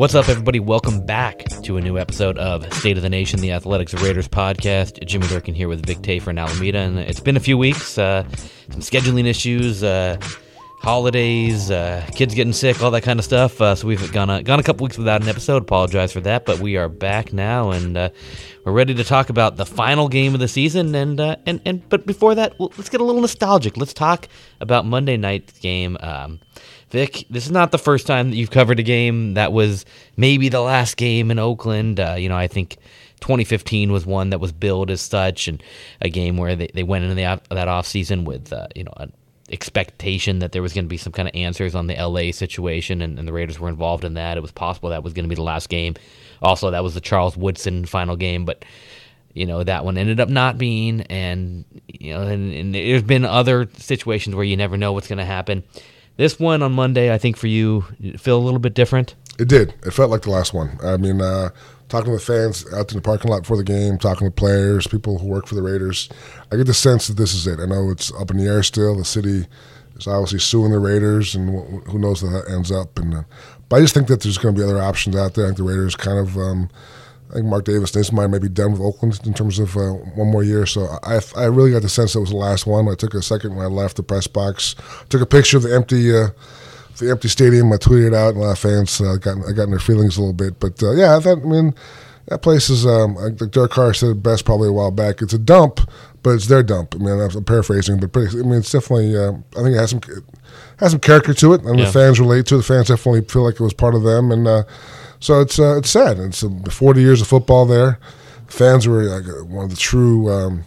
What's up, everybody? Welcome back to a new episode of State of the Nation, the Athletics Raiders podcast. Jimmy Durkin here with Vic Tafur in Alameda, and it's been a few weeks. Some scheduling issues, holidays, kids getting sick, all that kind of stuff. So we've gone a couple weeks without an episode. Apologize for that, but we are back now, and we're ready to talk about the final game of the season. But before that, let's get a little nostalgic. Let's talk about Monday night's game. Vic, this is not the first time that you've covered a game that was maybe the last game in Oakland. I think 2015 was one that was billed as such, and a game where they went into that offseason with an expectation that there was going to be some kind of answers on the LA situation, and the Raiders were involved in that. It was possible that was going to be the last game. Also, that was the Charles Woodson final game, but that one ended up not being, and there's been other situations where you never know what's going to happen. This one on Monday, I think for you, feel a little bit different? It did. It felt like the last one. I mean, talking to the fans out in the parking lot before the game, talking to players, people who work for the Raiders, I get the sense that this is it. I know it's up in the air still. The city is obviously suing the Raiders, and who knows where that ends up. But I just think that there's going to be other options out there. I think the Raiders kind of I think Mark Davis might be done with Oakland in terms of one more year. So I really got the sense that was the last one. I took a second when I left the press box, took a picture of the empty stadium. I tweeted it out, and a lot of fans got in their feelings a little bit. But that place is like Derek Carr said it best probably a while back. It's a dump, but it's their dump. I mean, I'm paraphrasing, but it's definitely. I think it has some character to it, and the fans relate to it. The fans definitely feel like it was part of them, and. So it's sad. It's 40 years of football there. Fans were like one of the true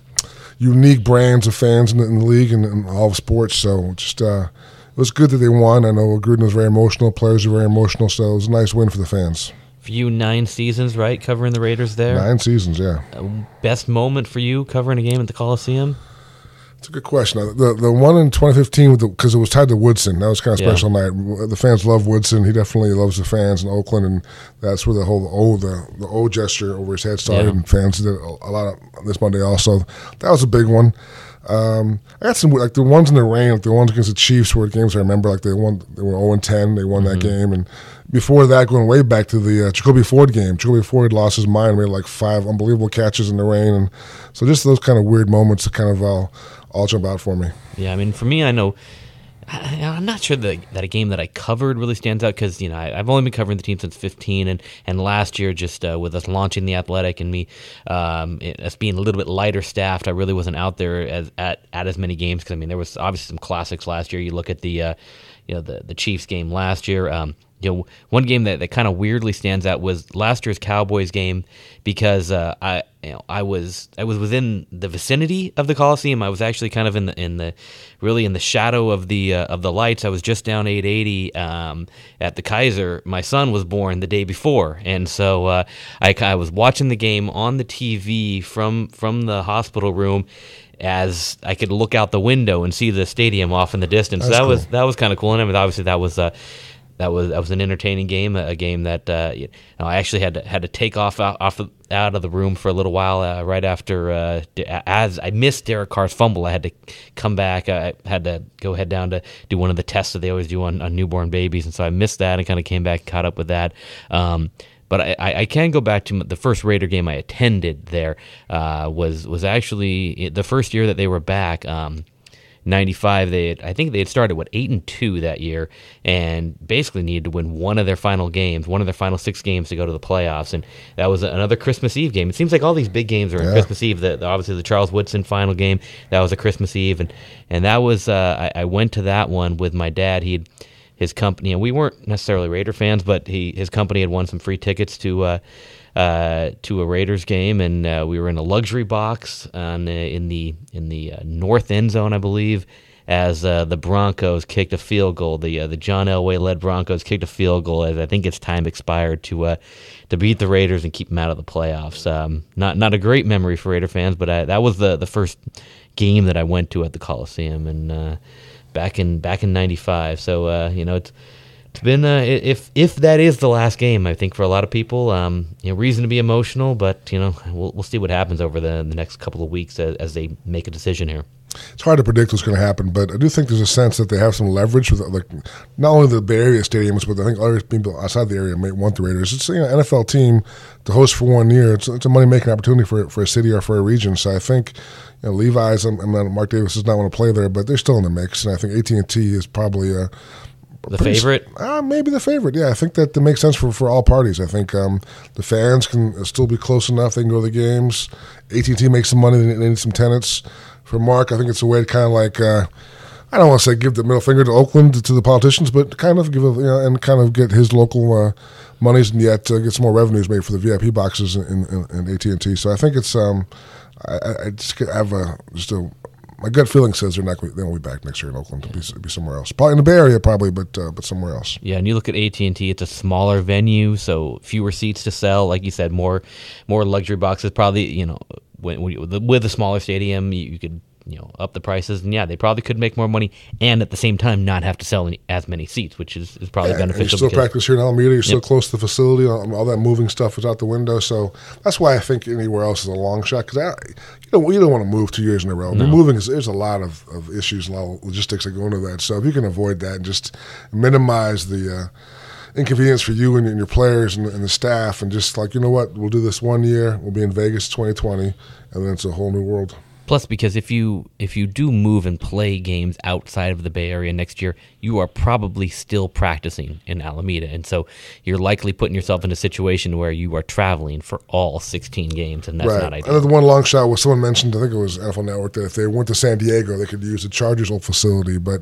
unique brands of fans in the league and in all of sports. So just it was good that they won. I know Gruden was very emotional. Players were very emotional. So it was a nice win for the fans. For you, 9 seasons, right, covering the Raiders there? 9 seasons, yeah. Best moment for you covering a game at the Coliseum? It's a good question. The one in 2015, because it was tied to Woodson, that was kind of a special night. The fans love Woodson. He definitely loves the fans in Oakland, and that's where the whole the O gesture over his head started. And fans did a lot of this Monday also. That was a big one. I got some like the ones in the rain, like the ones against the Chiefs, were games I remember. Like they were 0-10. They won that game, and before that, going way back to the Jacoby Ford game. Jacoby Ford lost his mind, made like 5 unbelievable catches in the rain, and so just those kind of weird moments that kind of all jump out for me. Yeah, I mean, for me, I know I'm not sure that a game that I covered really stands out because I've only been covering the team since 15, and last year just with us launching the Athletic and me us being a little bit lighter staffed, I really wasn't out there at as many games because there was obviously some classics last year. You look at the Chiefs game last year. One game that kind of weirdly stands out was last year's Cowboys game because I was within the vicinity of the Coliseum. I was actually kind of in the shadow of the lights. I was just down 880 at the Kaiser. My son was born the day before, and so I was watching the game on the TV from the hospital room, as I could look out the window and see the stadium off in the distance. That was kind of cool, and obviously that was an entertaining game, a game that I actually had to take off out of the room for a little while right after as I missed Derek Carr's fumble. I had to come back. I had to head down to do one of the tests that they always do on newborn babies, and so I missed that and kind of came back and caught up with that. But I can go back to the first Raider game I attended there was actually the first year that they were back. 95, I think they had started 8-2 that year, and basically needed to win one of their final 6 games to go to the playoffs, and that was another Christmas Eve game. It seems like all these big games are on Christmas Eve. Obviously the Charles Woodson final game, that was a Christmas Eve, and that was I went to that one with my dad. His company, and we weren't necessarily Raider fans, but his company had won some free tickets to a Raiders game, and we were in a luxury box in the north end zone, I believe, as the Broncos kicked a field goal. The John Elway-led Broncos kicked a field goal as I think its time expired to beat the Raiders and keep them out of the playoffs. Not a great memory for Raider fans, but that was the first game that I went to at the Coliseum, and back in '95. So it's been if that is the last game, I think for a lot of people, reason to be emotional. But we'll see what happens over the next couple of weeks as they make a decision here. it's hard to predict what's going to happen, but I do think there's a sense that they have some leverage with like not only the Bay Area stadiums, but I think other people outside the area might want the Raiders. It's an NFL team to host for 1 year. It's a money making opportunity for a city or for a region. So I think Levi's and Mark Davis does not want to play there, but they're still in the mix, and I think AT&T is probably the favorite. Maybe the favorite. Yeah, I think that makes sense for all parties. I think the fans can still be close enough; they can go to the games. AT&T makes some money; they need some tenants. For Mark, I think it's a way to kind of like I don't want to say give the middle finger to Oakland to the politicians, but kind of give and kind of get his local monies and yet get some more revenues made for the VIP boxes in AT&T. So I think it's I just have my gut feeling says they won't be back next year in Oakland. It'll be somewhere else, probably in the Bay Area, probably, but somewhere else. Yeah, and you look at AT&T; it's a smaller venue, so fewer seats to sell. Like you said, more luxury boxes. Probably, with a smaller stadium, you could up the prices, and yeah, they probably could make more money, and at the same time not have to sell as many seats, which is probably beneficial. And you still practice here in Alameda. You're so close to the facility. All that moving stuff is out the window. So that's why I think anywhere else is a long shot. Because you don't want to move 2 years in a row. No. Moving there's a lot of issues, a lot of logistics that go into that. So if you can avoid that and just minimize the inconvenience for you and your players and the staff, and just like, we'll do this 1 year. We'll be in Vegas 2020, and then it's a whole new world. Plus, because if you do move and play games outside of the Bay Area next year, you are probably still practicing in Alameda, and so you're likely putting yourself in a situation where you are traveling for all 16 games, and that's not ideal. Another one long shot was someone mentioned, I think it was NFL Network, that if they went to San Diego, they could use the Chargers' old facility, but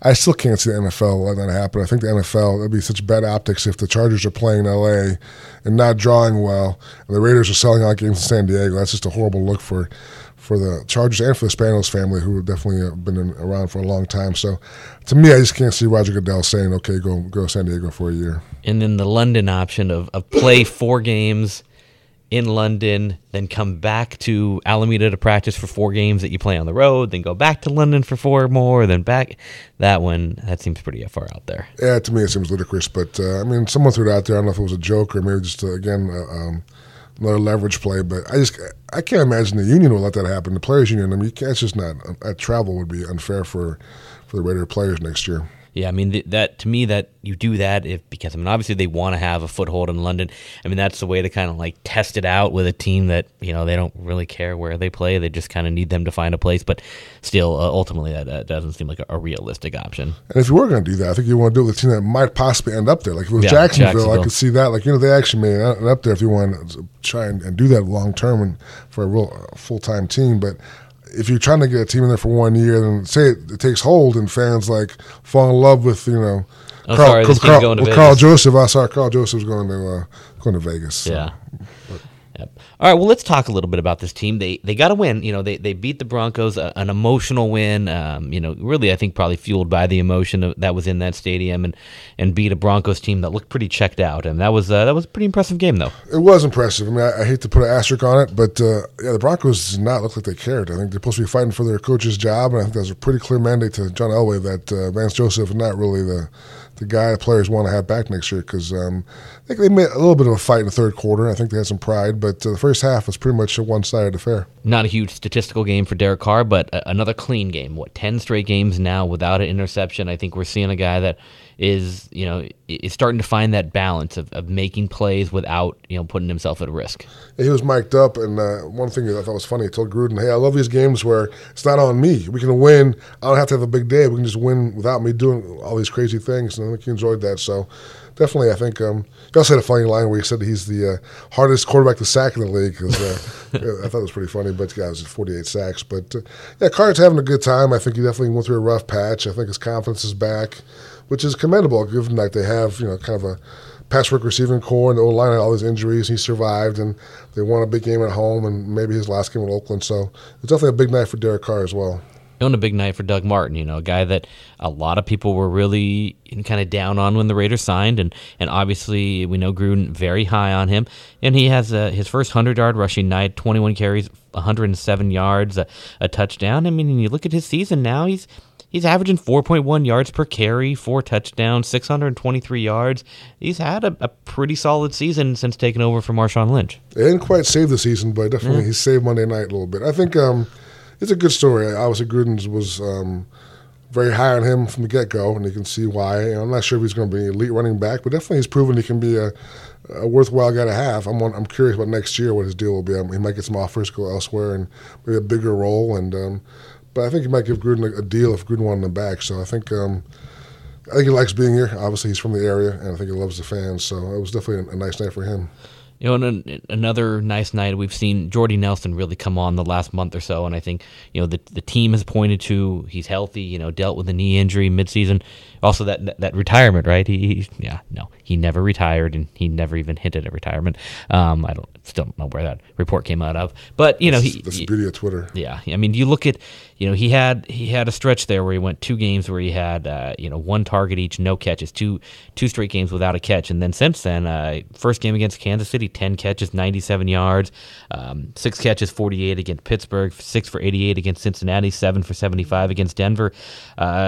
I still can't see the NFL letting that happen. I think the NFL, it'd be such bad optics if the Chargers are playing in L.A. and not drawing well, and the Raiders are selling out games in San Diego. That's just a horrible look for the Chargers and for the Spanos family, who have definitely been around for a long time. So, to me, I just can't see Roger Goodell saying, okay, go to San Diego for a year. And then the London option of play 4 games in London, then come back to Alameda to practice for 4 games that you play on the road, then go back to London for 4 more, then back. That seems pretty far out there. Yeah, to me it seems ludicrous, but someone threw it out there. I don't know if it was a joke or maybe just, another leverage play, but I can't imagine the union will let that happen. The players' union, it's just not. That travel would be unfair for the Raider players next year. Yeah, that to me, that you do that because obviously they want to have a foothold in London. That's the way to kind of like test it out with a team that they don't really care where they play. They just kind of need them to find a place. But still, ultimately, that doesn't seem like a realistic option. And if you were going to do that, I think you want to do it with a team that might possibly end up there. Like if it was Jacksonville, I could see that. Like they actually may end up there if you want to try and do that long term and for a real full-time team, but. If you're trying to get a team in there for 1 year, then say it takes hold and fans fall in love with Karl Joseph. Karl Joseph's going to Vegas. So. Yeah. Yep. All right, well, let's talk a little bit about this team. They got to win. They beat the Broncos, an emotional win. Really, I think probably fueled by the emotion that was in that stadium, and beat a Broncos team that looked pretty checked out. And that was a pretty impressive game, though. It was impressive. I hate to put an asterisk on it, but the Broncos did not look like they cared. I think they're supposed to be fighting for their coach's job, and I think that was a pretty clear mandate to John Elway that Vance Joseph is not really the guy the players want to have back next year, because I think they made a little bit of a fight in the third quarter. I think they had some pride, but the first half was pretty much a one-sided affair. Not a huge statistical game for Derek Carr, but another clean game. 10 straight games now without an interception. I think we're seeing a guy that is starting to find that balance of making plays without putting himself at risk. Yeah, he was mic'd up, and one thing that I thought was funny, he told Gruden, "Hey, I love these games where it's not on me. We can win. I don't have to have a big day. We can just win without me doing all these crazy things." And I think he enjoyed that. So definitely, I think he also had a funny line where he said he's the hardest quarterback to sack in the league. Cause, I thought it was pretty funny, but yeah, it was 48 sacks. But Carr's having a good time. I think he definitely went through a rough patch. I think his confidence is back, which is commendable, given that they have kind of a patchwork receiving core, and the O-line had all these injuries. He survived, and they won a big game at home, and maybe his last game at Oakland. So it's definitely a big night for Derek Carr as well. And a big night for Doug Martin, a guy that a lot of people were really kind of down on when the Raiders signed, and obviously we know Gruden very high on him, and he has his first 100-yard rushing night, 21 carries, 107 yards, a touchdown. You look at his season now, he's averaging 4.1 yards per carry, 4 touchdowns, 623 yards. He's had a pretty solid season since taking over from Marshawn Lynch. They didn't quite save the season, but definitely he saved Monday night a little bit. I think it's a good story. Obviously, Gruden was very high on him from the get-go, and you can see why. I'm not sure if he's going to be an elite running back, but definitely he's proven he can be a worthwhile guy to have. I'm curious about next year what his deal will be. He might get some offers, go elsewhere, and maybe a bigger role. But I think he might give Gruden a deal if Gruden wanted him back. So I think he likes being here. Obviously, he's from the area, and I think he loves the fans. So it was definitely a nice night for him. And another nice night, we've seen Jordy Nelson really come on the last month or so, and I think the team has pointed to he's healthy. Dealt with a knee injury midseason. Also, that retirement, right? He never retired, and he never even hinted at retirement. I still don't know where that report came out of, but that's the beauty of Twitter. Yeah, I mean, you look at he had a stretch there where he went 2 games where he had 1 target each, no catches, two straight games without a catch, and then since then, first game against Kansas City, 10 catches, 97 yards, 6 catches, 48 against Pittsburgh, 6 for 88 against Cincinnati, 7 for 75 against Denver.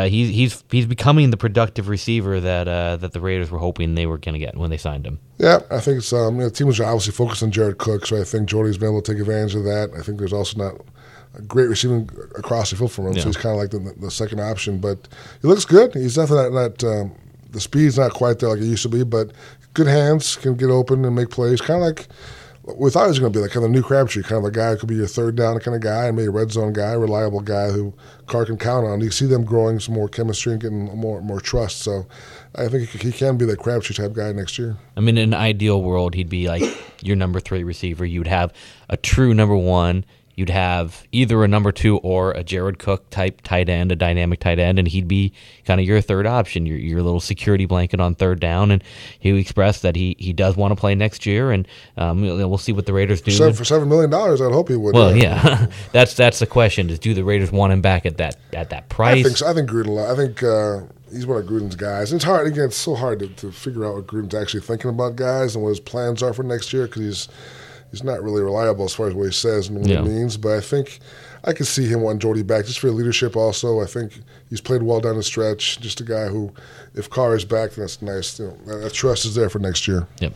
He's becoming the productive receiver that the Raiders were hoping they were going to get when they signed him. Yeah, I think it's the team was obviously focused on Jared Cook, so I think Jordy's been able to take advantage of that. I think there's also not a great receiving across the field from him, so he's kind of like the second option. But he looks good. He's definitely not the speed's not quite there like it used to be, but good hands, can get open and make plays. Kind of like we thought he was going to be, like kind of a new Crabtree, kind of a guy who could be your third down kind of guy, and maybe a red zone guy, reliable guy who Carr can count on. You see them growing some more chemistry and getting more trust. So I think he can be that Crabtree type guy next year. I mean, in an ideal world, he'd be like your number 3 receiver. You'd have a true number 1. You'd have either a number 2 or a Jared Cook type tight end, a dynamic tight end, and he'd be kind of your third option, your little security blanket on third down. And he expressed that he does want to play next year, and we'll see what the Raiders do. For $7 million, I'd hope he would. Well, yeah, that's the question: is do the Raiders want him back at that price? I think Gruden. I think he's one of Gruden's guys. And it's hard. Again, it's so hard to figure out what Gruden's actually thinking about guys and what his plans are for next year because he's not really reliable as far as what he says and what he means. But I think I could see him wanting Jordy back just for leadership also. I think he's played well down the stretch. Just a guy who, if Carr is back, then that's nice. That trust is there for next year. Yep.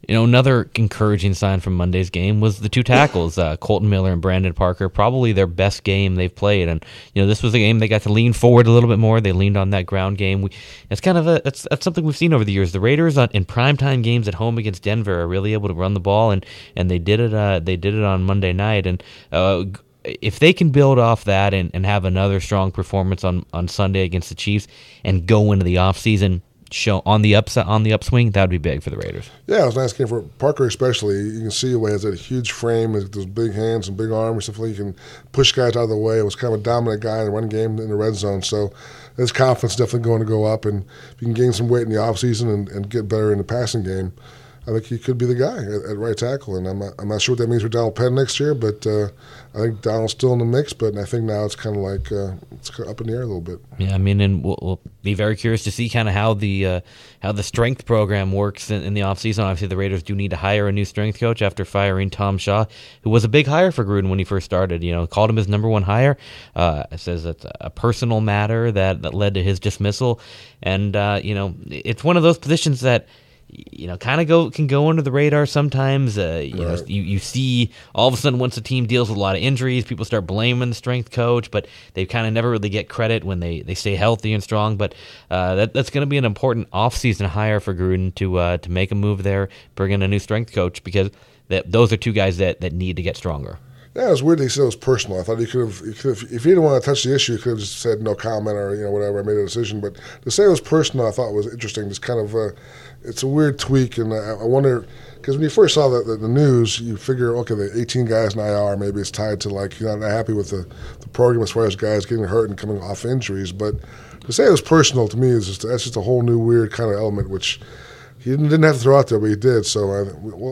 Another encouraging sign from Monday's game was the 2 tackles, Kolton Miller and Brandon Parker, probably their best game they've played. And this was a game they got to lean forward a little bit more. They leaned on that ground game. It's kind of that's something we've seen over the years. The Raiders in primetime games at home against Denver are really able to run the ball, and they did it. They did it on Monday night, and if they can build off that and have another strong performance on Sunday against the Chiefs and go into the offseason show on the upswing, that would be big for the Raiders. Yeah, it was a nice game for Parker especially. You can see he has a huge frame, those big hands and big arms. He can push guys out of the way. It was kind of a dominant guy in the run game in the red zone. So his confidence definitely going to go up. And if you can gain some weight in the offseason and get better in the passing game, I think he could be the guy at right tackle. And I'm not sure what that means for Donald Penn next year, but I think Donald's still in the mix. But I think now it's kind of like it's up in the air a little bit. Yeah, I mean, and we'll be very curious to see kind of how the strength program works in the offseason. Obviously, the Raiders do need to hire a new strength coach after firing Tom Shaw, who was a big hire for Gruden when he first started. Called him his number 1 hire. It says it's a personal matter that led to his dismissal, and it's one of those positions that kind of can go under the radar sometimes. You see all of a sudden once a team deals with a lot of injuries, people start blaming the strength coach, but they kind of never really get credit when they stay healthy and strong. But that's going to be an important offseason hire for Gruden to make a move there, bring in a new strength coach, because those are 2 guys that need to get stronger. Yeah, it was weird that he said it was personal. I thought he could have, if he didn't want to touch the issue, he could have just said no comment or whatever, I made a decision. But to say it was personal, I thought was interesting. Just kind of, it's a weird tweak, and I wonder, because when you first saw the news, you figure, okay, the 18 guys in IR, maybe it's tied to you're not happy with the program as far as guys getting hurt and coming off injuries. But to say it was personal to me that's just a whole new weird kind of element, which he didn't have to throw out there, but he did. So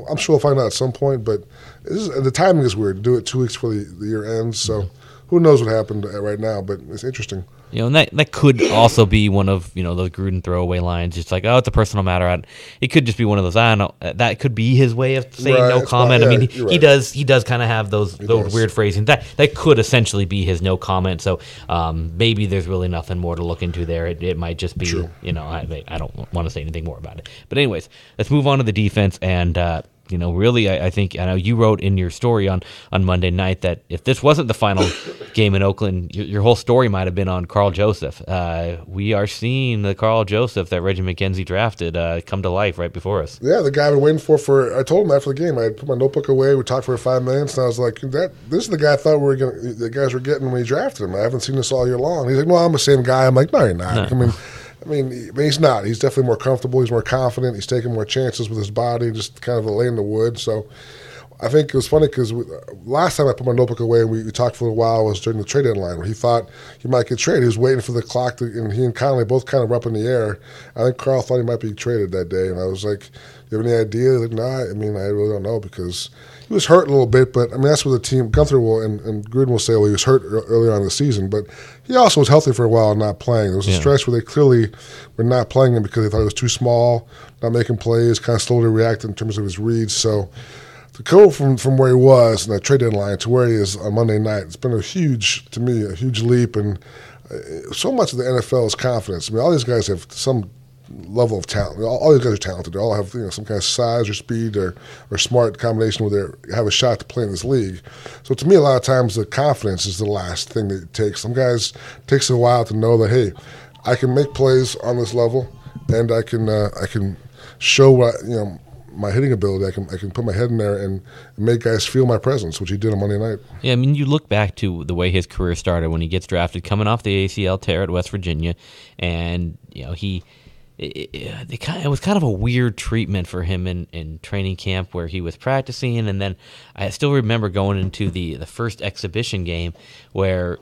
I'm sure we'll find out at some point. But the timing is weird. To do it 2 weeks before the year ends. So who knows what happened right now, but it's interesting. And that could also be one of those Gruden throwaway lines, just like, oh, it's a personal matter. It could just be one of those. I don't know. That could be his way of saying no comment. I mean, he does kind of have those weird phrasing. That could essentially be his no comment. So maybe there's really nothing more to look into there. It might just be, I don't want to say anything more about it. But anyways, let's move on to the defense. And really, I think, I know you wrote in your story on Monday night that if this wasn't the final game in Oakland, your whole story might have been on Karl Joseph. We are seeing the Karl Joseph that Reggie McKenzie drafted come to life right before us. Yeah, the guy I've been waiting for. I told him after the game, I put my notebook away. We talked for 5 minutes, and I was like, "This is the guy I thought the guys were getting when we drafted him. I haven't seen this all year long." He's like, "No, I'm the same guy." I'm like, "No, you're not." No. I mean, he's not. He's definitely more comfortable. He's more confident. He's taking more chances with his body, just kind of laying the wood. So I think it was funny because last time I put my notebook away and we talked for a while was during the trade deadline where he thought he might get traded. He was waiting for the clock, and he and Connolly both kind of were up in the air. I think Karl thought he might be traded that day, and I was like, "You have any idea?" He's like, "Nah, I really don't know," because he was hurt a little bit, but that's what the team, Gunther and Gruden will say, well, he was hurt earlier on in the season, but he also was healthy for a while and not playing. There was a stretch where they clearly were not playing him because they thought he was too small, not making plays, kind of slow to react in terms of his reads. So to go from where he was in that trade deadline to where he is on Monday night, it's been a huge leap, and so much of the NFL is confidence. All these guys have some level of talent. All these guys are talented. They all have some kind of size or speed or smart combination where they have a shot to play in this league. So to me, a lot of times the confidence is the last thing that it takes. Some guys it takes a while to know that, hey, I can make plays on this level, and I can show what my hitting ability. I can put my head in there and make guys feel my presence, which he did on Monday night. Yeah, you look back to the way his career started when he gets drafted, coming off the ACL tear at West Virginia, and it was kind of a weird treatment for him in training camp where he was practicing, and then I still remember going into the first exhibition game where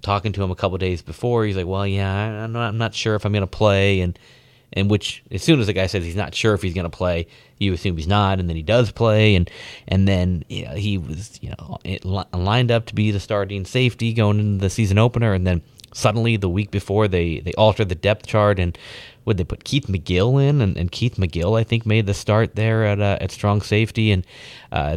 talking to him a couple days before, he's like, "Well, yeah, I'm not sure if I'm going to play," and which as soon as the guy says he's not sure if he's going to play, you assume he's not, and then he does play, and then he was lined up to be the starting safety going into the season opener, and then suddenly the week before they altered the depth chart and would they put Keith McGill in, and Keith McGill I think made the start there at strong safety, and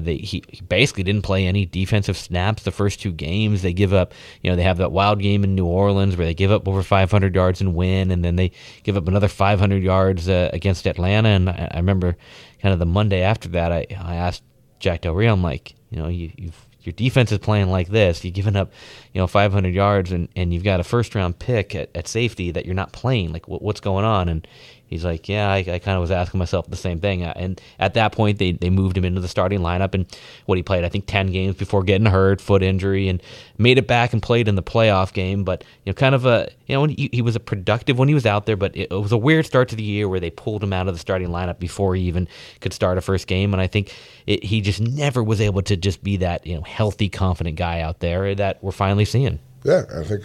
he basically didn't play any defensive snaps the first 2 games. They give up, they have that wild game in New Orleans where they give up over 500 yards and win, and then they give up another 500 yards against Atlanta. And I remember kind of the Monday after that, I asked Jack Del Rio, I'm like, your defense is playing like this. You've given up, 500 yards, and you've got a first-round pick at safety that you're not playing. Like, what's going on? And he's like, yeah, I kind of was asking myself the same thing. And at that point, they moved him into the starting lineup, and he played, I think, 10 games before getting hurt, foot injury, and made it back and played in the playoff game. But, kind of he was a productive when he was out there, but it was a weird start to the year where they pulled him out of the starting lineup before he even could start a first game. And I think he just never was able to just be that, healthy, confident guy out there that we're finally seeing. Yeah, I think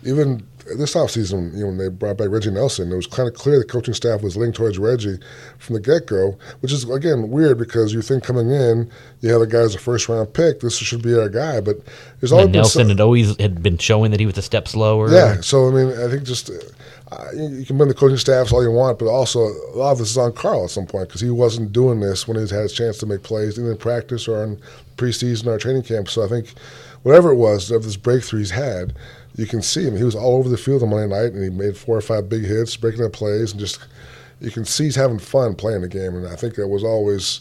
even this offseason, when they brought back Reggie Nelson, it was kind of clear the coaching staff was leaning towards Reggie from the get-go, which is, again, weird because you think coming in, you have a guy as a first-round pick, this should be our guy, but there's always Nelson had been showing that he was a step slower. Yeah, so, I think just you can blame the coaching staffs all you want, but also a lot of this is on Karl at some point because he wasn't doing this when he's had a chance to make plays, either in practice or in preseason or training camp. So I think whatever it was, of this breakthrough he's had, you can see him. He was all over the field on Monday night, and he made 4 or 5 big hits, breaking up plays, and just you can see he's having fun playing the game. And I think that was always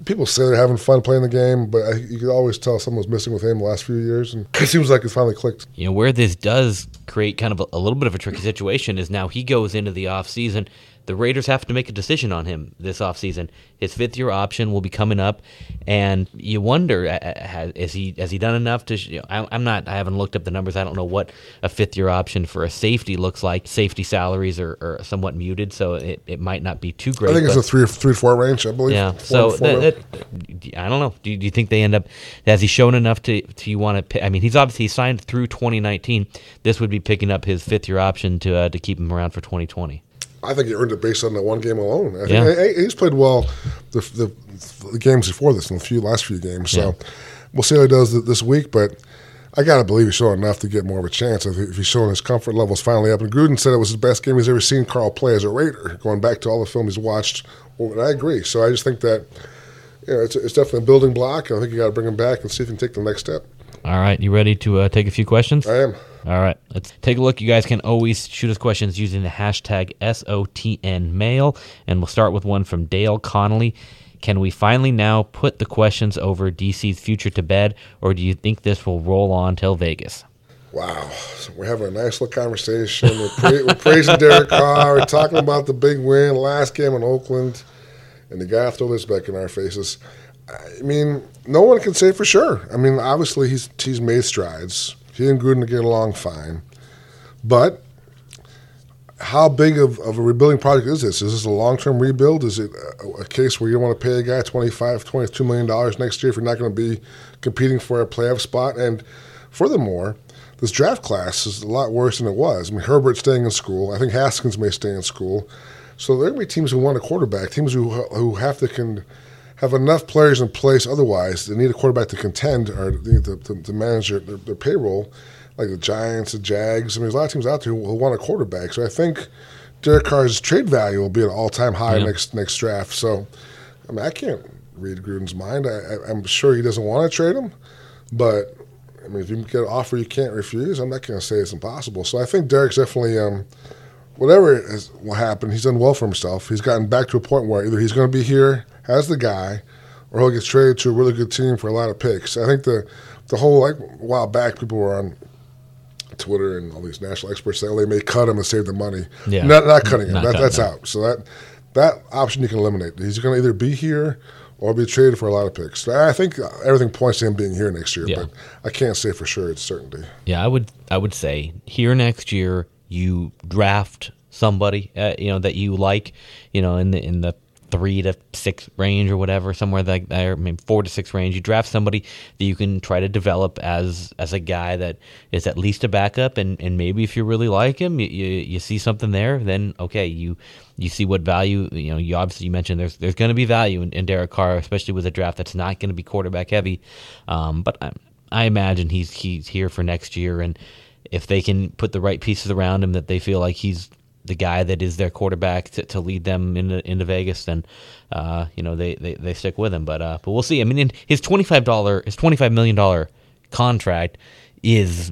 people say they're having fun playing the game, but you could always tell someone was missing with him the last few years, and it seems like it finally clicked. Where this does create kind of a little bit of a tricky situation is now he goes into the offseason. The Raiders have to make a decision on him this offseason. His 5th-year option will be coming up, and you wonder, has he done enough to? I haven't looked up the numbers. I don't know what a 5th-year option for a safety looks like. Safety salaries are somewhat muted, so it might not be too great. I think it's a 3 to 4 range, I believe. Yeah. So I don't know. Do you think they end up? Has he shown enough to you want to pick? He's obviously signed through 2019. This would be picking up his 5th-year option to keep him around for 2020. I think he earned it based on that one game alone. I think he's played well the games before this, in the last few games. So we'll see how he does this week. But I got to believe he's showing enough to get more of a chance. If he's showing his comfort levels finally up. And Gruden said it was his best game he's ever seen Karl play as a Raider, going back to all the film he's watched. And I agree. So I just think that it's definitely a building block. And I think you got to bring him back and see if he can take the next step. All right, you ready to take a few questions? I am. All right, let's take a look. You guys can always shoot us questions using the hashtag SOTNmail, and we'll start with one from Dale Connolly. Can we finally now put the questions over DC's future to bed, or do you think this will roll on till Vegas? Wow. So we're having a nice little conversation. We're praising Derek Carr. We're talking about the big win, last game in Oakland, and the guy throw this back in our faces. I mean, no one can say for sure. I mean, obviously he's made strides. He and Gruden get along fine. But how big of a rebuilding project is this? Is this a long-term rebuild? Is it a case where you don't want to pay a guy $22 million next year if you're not going to be competing for a playoff spot? And furthermore, this draft class is a lot worse than it was. I mean, Herbert's staying in school. I think Haskins may stay in school. So there are going to be teams who want a quarterback, teams who have to have enough players in place. Otherwise, they need a quarterback to contend or to manage their payroll, like the Giants, the Jags. I mean, there's a lot of teams out there who want a quarterback. So I think Derek Carr's trade value will be an all-time high next draft. So, I mean, I can't read Gruden's mind. I'm sure he doesn't want to trade him, but I mean, if you get an offer you can't refuse, I'm not going to say it's impossible. So I think Derek's definitely, whatever will happen, he's done well for himself. He's gotten back to a point where either he's going to be here as the guy, or he'll get traded to a really good team for a lot of picks. I think the whole, like, a while back, people were on Twitter and all these national experts saying, they may cut him and save the money. Yeah. Not cutting him. That's him. out. So that option you can eliminate. He's going to either be here or be traded for a lot of picks. I think everything points to him being here next year, but I can't say for sure it's certainty. Yeah, I would say here next year you draft somebody that you like, in the 3 to 6 range or whatever, somewhere like there, maybe 4 to 6 range. You draft somebody that you can try to develop as a guy that is at least a backup, and maybe if you really like him, you see something there, then okay, you see what value, you obviously you mentioned there's going to be value in Derek Carr, especially with a draft that's not going to be quarterback heavy, but I imagine he's here for next year, and if they can put the right pieces around him that they feel like he's the guy that is their quarterback to lead them into Vegas, then they stick with him. But we'll see. I mean, his $25 million contract is,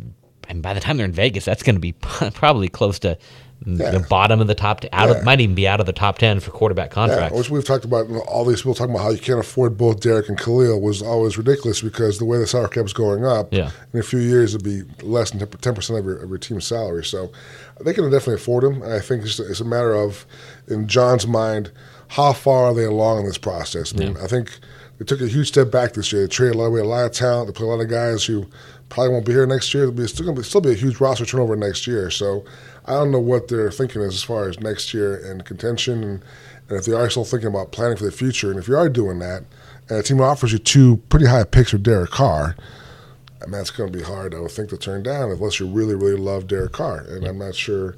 and by the time they're in Vegas, that's going to be probably close to the bottom of the top. Might even be out of the top 10 for quarterback contracts. Which we've talked about. All these people talking about how you can't afford both Derek and Khalil was always ridiculous because the way the salary cap is going up, in a few years it'll be less than 10% of your team's salary. So they can definitely afford him. And I think it's a matter of, in Jon's mind, how far are they along in this process? I mean, I think they took a huge step back this year. They traded a lot of talent. They put a lot of guys who probably won't be here next year. There'll still be a huge roster turnover next year. So I don't know what they're thinking as far as next year and contention, and if they are still thinking about planning for the future. And if you are doing that, and a team offers you 2 pretty high picks for Derek Carr, I mean, that's going to be hard, I would think, to turn down unless you really, really love Derek Carr. And I'm not sure.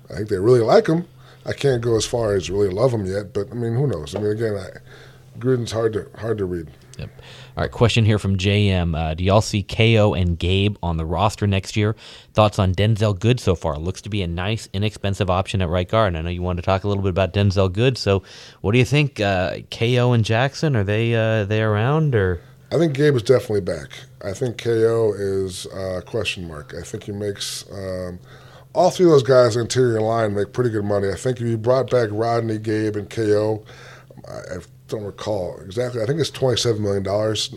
I think they really like him. I can't go as far as really love him yet, but I mean, who knows? I mean, again, Gruden's hard to read. Yep. All right, question here from JM. Do y'all see KO and Gabe on the roster next year? Thoughts on Denzel Good so far? Looks to be a nice, inexpensive option at right guard. And I know you wanted to talk a little bit about Denzel Good, so what do you think? KO and Jackson, are they around? Or I think Gabe is definitely back. I think KO is a question mark. I think he makes all 3 of those guys in the interior line make pretty good money. I think if you brought back Rodney, Gabe, and KO, I don't recall exactly. I think it's $27 million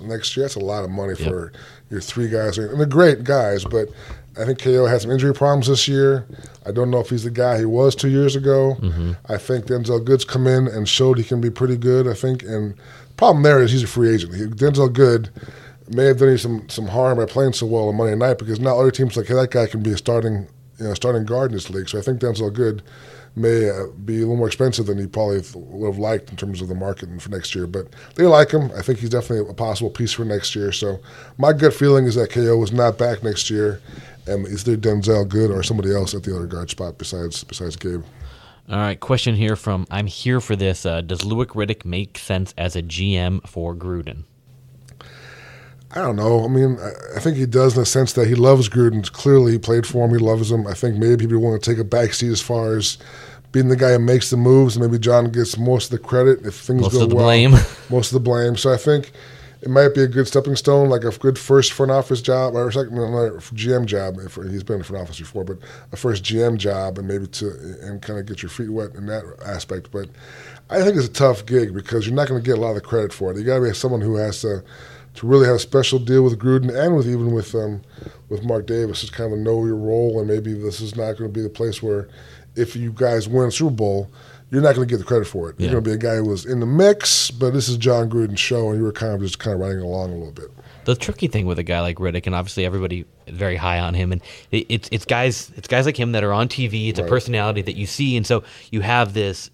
next year. That's a lot of money for your 3 guys. And they're great guys, but I think KO had some injury problems this year. I don't know if he's the guy he was 2 years ago. Mm-hmm. I think Denzel Good's come in and showed he can be pretty good, I think. And the problem there is he's a free agent. Denzel Good may have done you some harm by playing so well on Monday night because now other teams like, hey, that guy can be a starting guard in this league. So I think Denzel Good may be a little more expensive than he probably would have liked in terms of the market for next year. But they like him. I think he's definitely a possible piece for next year. So my gut feeling is that KO is not back next year, and it's either Denzel Good or somebody else at the other guard spot besides Gabe. All right, question here from I'm here for this. Does Louis Riddick make sense as a GM for Gruden? I don't know. I mean, I think he does in the sense that he loves Gruden. Clearly, he played for him. He loves him. I think maybe people want to take a backseat as far as being the guy who makes the moves. Maybe Jon gets most of the credit if things go well. Most of the blame. So I think it might be a good stepping stone, like a good first front office job, or second GM job. If he's been in front office before, but a first GM job, and maybe and kind of get your feet wet in that aspect. But I think it's a tough gig because you're not going to get a lot of the credit for it. You got to be someone who has to really have a special deal with Gruden and with Mark Davis. Just kind of know your role, and maybe this is not going to be the place where if you guys win a Super Bowl, you're not going to get the credit for it. You're going to be a guy who was in the mix, but this is Jon Gruden's show, and you were kind of riding along a little bit. The tricky thing with a guy like Riddick, and obviously everybody is very high on him, and it's guys like him that are on TV. It's a personality that you see, and so you have this.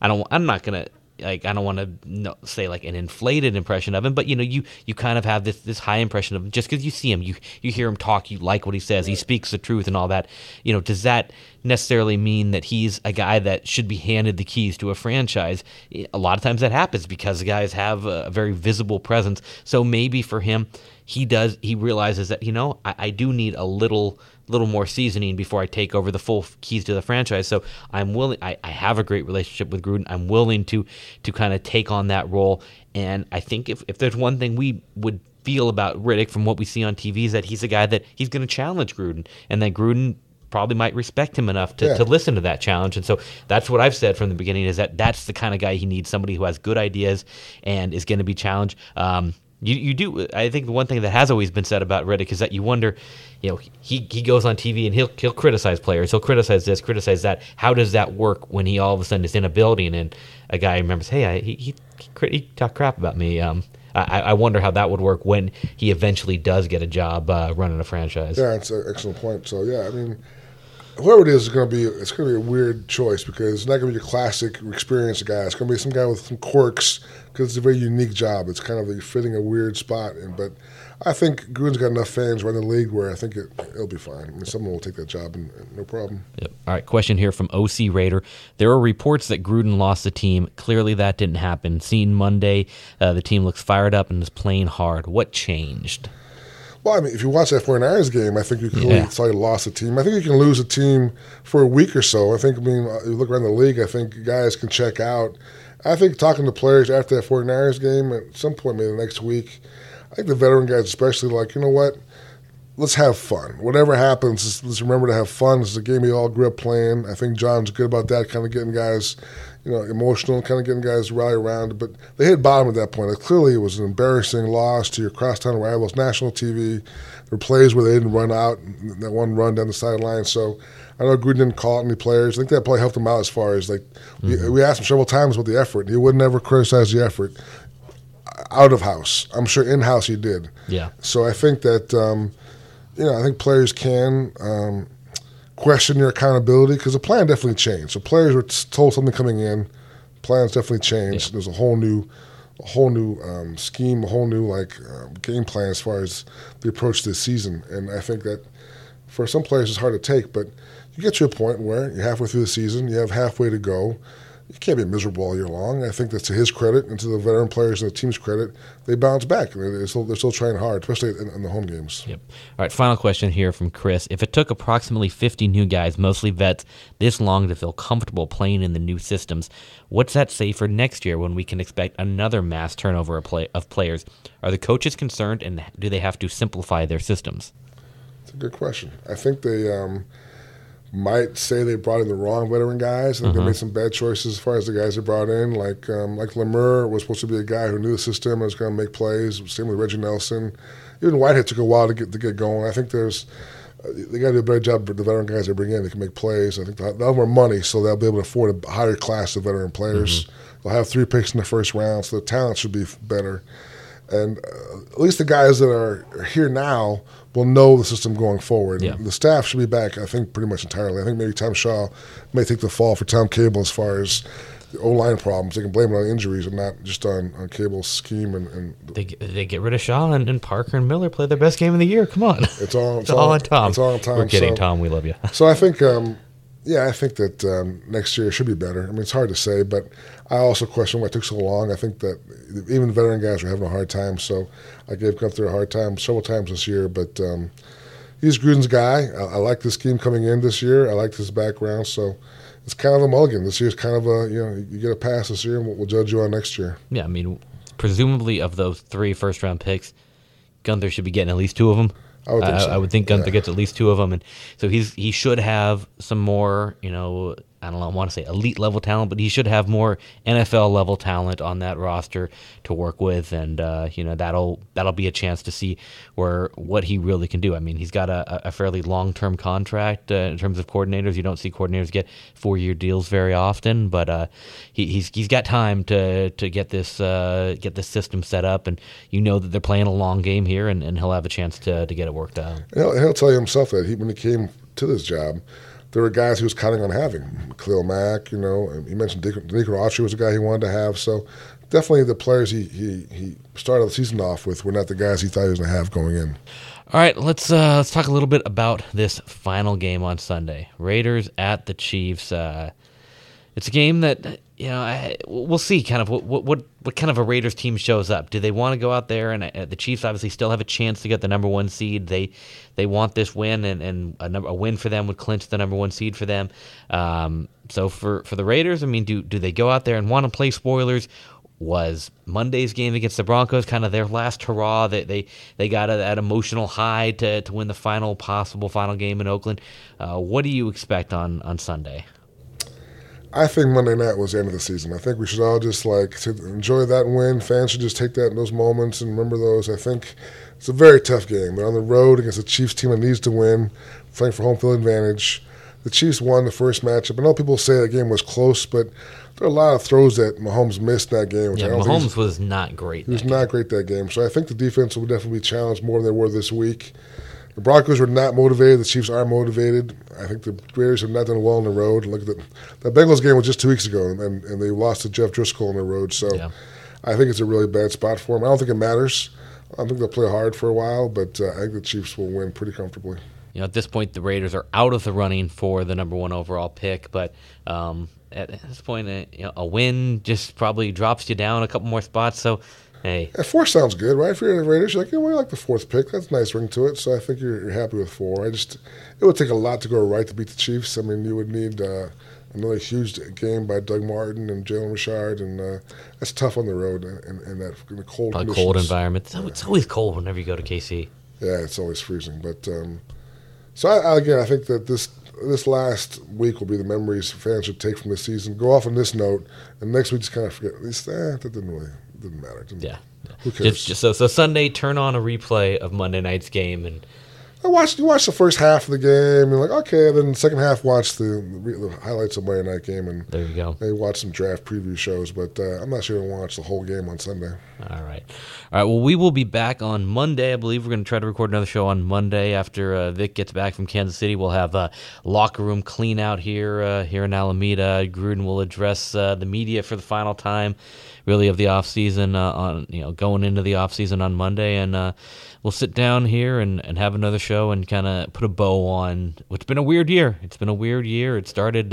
I'm not gonna I don't want to say like an inflated impression of him, but you kind of have this high impression of him just because you see him, you hear him talk, you like what he says, he speaks the truth and all that. Does that necessarily mean that he's a guy that should be handed the keys to a franchise? A lot of times that happens because the guys have a very visible presence. So maybe for him, he realizes that I do need a little more seasoning before I take over the full keys to the franchise. So I'm willing. I have a great relationship with Gruden. I'm willing to kind of take on that role. And I think if there's one thing we would feel about Riddick from what we see on TV is that he's a guy that he's going to challenge Gruden, and that Gruden probably might respect him enough to listen to that challenge. And so that's what I've said from the beginning, is that's the kind of guy he needs, somebody who has good ideas and is going to be challenged. You do. I think the one thing that has always been said about Riddick is that you wonder, he goes on TV and he'll criticize players, he'll criticize this, criticize that. How does that work when he all of a sudden is in a building and a guy remembers, hey, he talked crap about me? I wonder how that would work when he eventually does get a job running a franchise. Yeah, it's an excellent point. So yeah, I mean, whoever it is going to be, it's going to be a weird choice because it's not going to be your classic experienced guy. It's going to be some guy with some quirks because it's a very unique job. It's kind of fitting a weird spot. But I think Gruden's got enough fans running the league where I think it'll be fine. I mean, someone will take that job and no problem. Yep. All right, question here from OC Raider. There are reports that Gruden lost the team. Clearly that didn't happen. Seen Monday, the team looks fired up and is playing hard. What changed? Well, I mean, if you watch that 49ers game, I think you clearly saw you lost a team. I think you can lose a team for a week or so. You look around the league, I think guys can check out. I think talking to players after that 49ers game, at some point maybe the next week, I think the veteran guys especially like, you know what, let's have fun. Whatever happens, let's remember to have fun. This is a game we all grew up playing. I think John's good about that, kind of getting guys emotional, kind of getting guys rally around. But they hit bottom at that point. Clearly, it was an embarrassing loss to your crosstown rivals, national TV. There were plays where they didn't run out, that one run down the sideline. So I know Gruden didn't call out any players. I think that probably helped him out as far as we asked him several times about the effort. He would never criticize the effort out of house. I'm sure in house he did. Yeah. So I think that I think players can question your accountability because the plan definitely changed. So players were told something coming in, plans definitely changed. Yeah. There's a whole new scheme, a whole new game plan as far as the approach to the season. And I think that for some players it's hard to take, but you get to a point where you're halfway through the season, you have halfway to go. You can't be miserable all year long. I think that's to his credit and to the veteran players and the team's credit. They bounce back. They're still trying hard, especially in the home games. Yep. All right, final question here from Chris. If it took approximately 50 new guys, mostly vets, this long to feel comfortable playing in the new systems, what's that say for next year when we can expect another mass turnover of players? Are the coaches concerned, and do they have to simplify their systems? That's a good question. I think they might say they brought in the wrong veteran guys. I think they made some bad choices as far as the guys they brought in. Like Lemur was supposed to be a guy who knew the system and was going to make plays. Same with Reggie Nelson. Even Whitehead took a while to get going. I think they got to do a better job with the veteran guys they bring in. They can make plays. I think they'll have more money, so they'll be able to afford a higher class of veteran players. They'll have 3 picks in the first round, so the talent should be better. And at least the guys that are here now will know the system going forward. Yeah. The staff should be back, I think, pretty much entirely. I think maybe Tom Shaw may take the fall for Tom Cable as far as the O-line problems. They can blame it on injuries and not just on Cable's scheme. And they get rid of Shaw and Parker and Miller play their best game of the year. Come on. It's all on Tom. It's all on Tom. We're kidding, Tom. We love you. So I think I think that next year should be better. I mean, it's hard to say, but I also question why it took so long. I think that even veteran guys are having a hard time, so I gave Gunther a hard time several times this year. But he's Gruden's guy. I like this scheme coming in this year. I like his background, so it's kind of a mulligan. This year's kind of you get a pass this year, and we'll judge you on next year. Yeah, I mean, presumably of those 3 first-round picks, Gunther should be getting at least 2 of them. I would think so. I would think Gunther gets at least 2 of them, and so he should have some more, I don't know, I want to say elite level talent, but he should have more NFL level talent on that roster to work with, and that'll be a chance to see what he really can do. I mean, he's got a fairly long-term contract in terms of coordinators. You don't see coordinators get 4-year deals very often, but he's got time to get this system set up, and that they're playing a long game here, and he'll have a chance to get it worked out. He'll tell you himself that when he came to this job, there were guys he was counting on having. Khalil Mack, and he mentioned Danico Autry was a guy he wanted to have. So definitely the players he started the season off with were not the guys he thought he was going to have going in. All right, let's talk a little bit about this final game on Sunday. Raiders at the Chiefs. It's a game that we'll see kind of what kind of a Raiders team shows up. Do they want to go out there and the Chiefs obviously still have a chance to get the number 1 seed. They want this win, and a win for them would clinch the number 1 seed for them. So for the Raiders, I mean, do they go out there and want to play spoilers? Was Monday's game against the Broncos kind of their last hurrah? They got that emotional high to win the possible final game in Oakland. What do you expect on Sunday? I think Monday night was the end of the season. I think we should all just enjoy that win. Fans should just take those moments and remember those. I think it's a very tough game. They're on the road against a Chiefs team that needs to win, playing for home field advantage. The Chiefs won the first matchup. I know people say the game was close, but there are a lot of throws that Mahomes missed that game. Mahomes was not great. He was not great that game. So I think the defense will definitely be challenged more than they were this week. The Broncos were not motivated. The Chiefs are motivated. I think the Raiders have not done well on the road. Look at the Bengals game was just 2 weeks ago, and they lost to Jeff Driscoll on the road. So I think it's a really bad spot for them. I don't think it matters. I think they'll play hard for a while, but I think the Chiefs will win pretty comfortably. At this point, the Raiders are out of the running for the number 1 overall pick, but at this point, a win just probably drops you down a couple more spots. So, hey, 4 sounds good, right? If you're the Raiders, you're like, we like the 4th pick. That's a nice ring to it. So I think you're happy with 4. It would take a lot to go right to beat the Chiefs. I mean, you would need another huge game by Doug Martin and Jalen Richard, and that's tough on the road in the cold conditions. Cold environment. It's always cold whenever you go to KC. Yeah, it's always freezing. But so I think that this last week will be the memories fans should take from this season. Go off on this note, and next week just kind of forget. At least that didn't matter. Who cares? So Sunday, turn on a replay of Monday night's game, and you watch the first half of the game, and like, okay, then the second half, watch the highlights of Monday night game, and there you go. Maybe watch some draft preview shows, but I'm not sure to watch the whole game on Sunday. All right. Well, we will be back on Monday. I believe we're going to try to record another show on Monday after Vic gets back from Kansas City. We'll have a locker room clean out here in Alameda. Gruden will address the media for the final time, really, of the off season going into the off season on Monday, and we'll sit down here and have another show and kind of put a bow on what's been a weird year. It's been a weird year. It started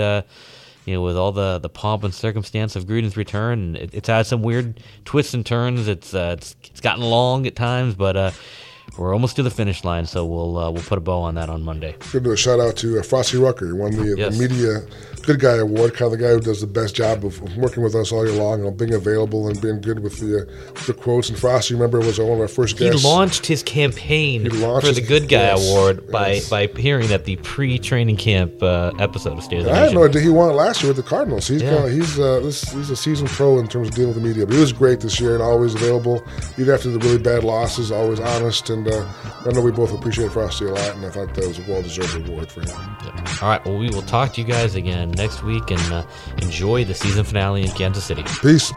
with all the pomp and circumstance of Gruden's return. It's had some weird twists and turns. It's gotten long at times, but we're almost to the finish line, so we'll put a bow on that on Monday. Going to do a shout out to Frosty Rucker. He won the Media Good Guy Award, kind of the guy who does the best job of working with us all year long, being available and being good with the quotes. And Frosty, remember, was one of our first guests. He launched his campaign for the Good Guy Award by appearing at the pre-training camp episode of State of the Nation. I had no idea he won it last year with the Cardinals. He's a seasoned pro in terms of dealing with the media. But he was great this year and always available, even after the really bad losses, always honest. And I know we both appreciate Frosty a lot, and I thought that was a well-deserved award for him. Yeah. All right, well, we will talk to you guys again next week, and enjoy the season finale in Kansas City. Peace.